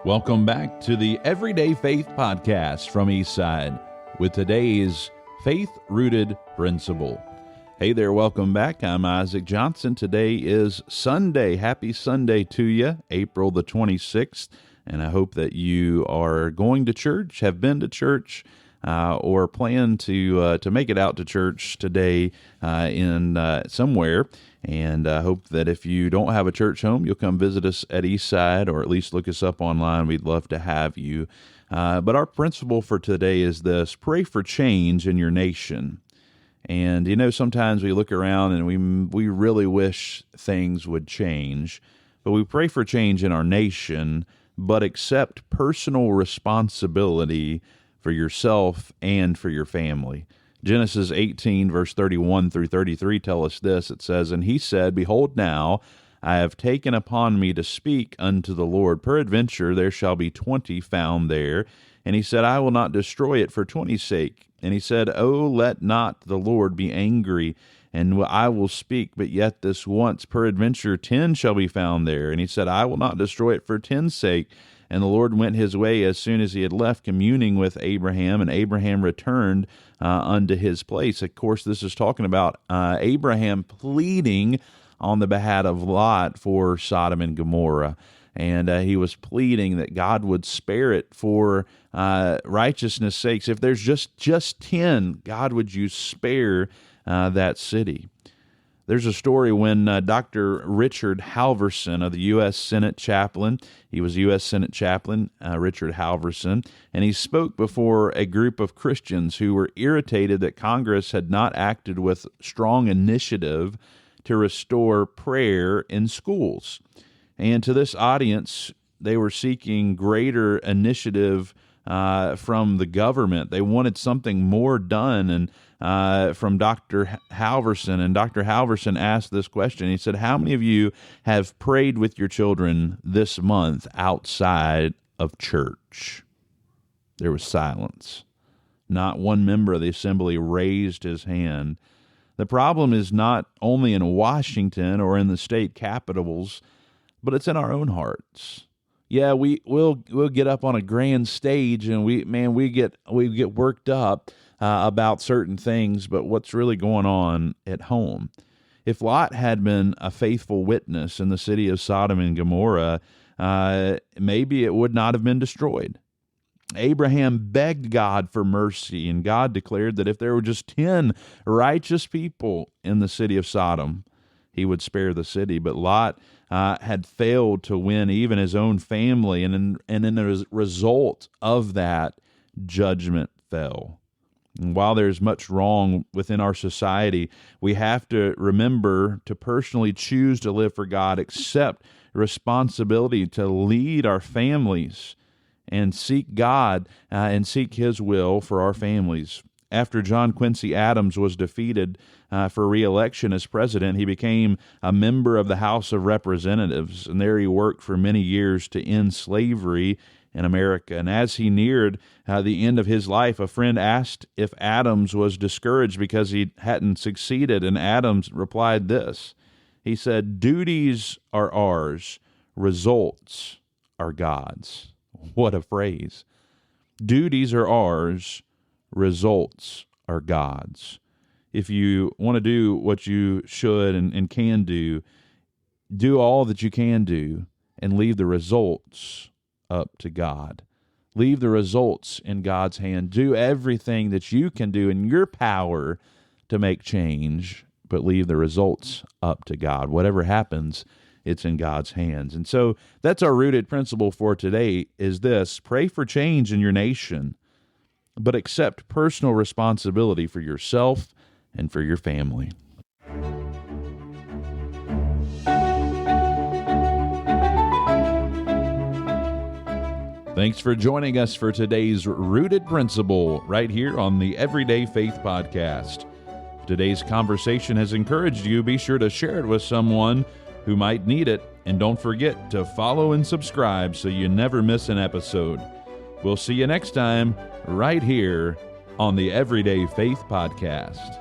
Welcome back to the Everyday Faith Podcast from Eastside with today's faith-rooted principle. Hey there, welcome back. I'm Isaac Johnson. Today is Sunday. Happy Sunday to you, April the 26th, and I hope that you are going to church, have been to church, or plan to make it out to church today in somewhere. And I hope that if you don't have a church home, you'll come visit us at Eastside, or at least look us up online. We'd love to have you. But our principle for today is this: pray for change in your nation. And, you know, sometimes we look around and we really wish things would change. But we pray for change in our nation, but accept personal responsibility for yourself and for your family. Genesis 18, verse 31 through 33 tell us this. It says, "And he said, Behold now, I have taken upon me to speak unto the Lord. Peradventure there shall be 20 found there. And he said, I will not destroy it for 20's sake. And he said, Oh, let not the Lord be angry, and I will speak, but yet this once. Peradventure 10 shall be found there. And he said, I will not destroy it for 10's sake. And the Lord went his way as soon as he had left communing with Abraham, and Abraham returned unto his place." Of course, this is talking about Abraham pleading on the behalf of Lot for Sodom and Gomorrah. And he was pleading that God would spare it for righteousness' sakes. If there's just 10, God, would you spare that city? There's a story when Dr. Richard Halverson of the U.S. Senate chaplain, he was U.S. Senate chaplain, Richard Halverson, and he spoke before a group of Christians who were irritated that Congress had not acted with strong initiative to restore prayer in schools. And to this audience, they were seeking greater initiative from the government. They wanted something more done, and from Dr. Halverson. And Dr. Halverson asked this question. He said, how many of you have prayed with your children this month outside of church? There was silence. Not one member of the assembly raised his hand. The problem is not only in Washington or in the state capitals, but it's in our own hearts. Yeah, we'll get up on a grand stage and we get worked up about certain things, but what's really going on at home? If Lot had been a faithful witness in the city of Sodom and Gomorrah, maybe it would not have been destroyed. Abraham begged God for mercy, and God declared that if there were just 10 righteous people in the city of Sodom, he would spare the city. But Lot had failed to win even his own family, and in the result of that, judgment fell. And while there's much wrong within our society, we have to remember to personally choose to live for God, accept responsibility to lead our families, and seek God and seek His will for our families. After John Quincy Adams was defeated for re-election as president, he became a member of the House of Representatives, and there he worked for many years to end slavery in America. And as he neared the end of his life, a friend asked if Adams was discouraged because he hadn't succeeded, and Adams replied this. He said, "Duties are ours, results are God's." What a phrase. Duties are ours, results are God's. If you want to do what you should and can do all that you can do and leave the results up to God. Leave the results in God's hand. Do everything that you can do in your power to make change, but leave the results up to God. Whatever happens, it's in God's hands. And so that's our rooted principle for today is this: pray for change in your nation, but accept personal responsibility for yourself and for your family. Thanks for joining us for today's Rooted Principle right here on the Everyday Faith Podcast. If today's conversation has encouraged you, be sure to share it with someone who might need it, and don't forget to follow and subscribe so you never miss an episode. We'll see you next time right here on the Everyday Faith Podcast.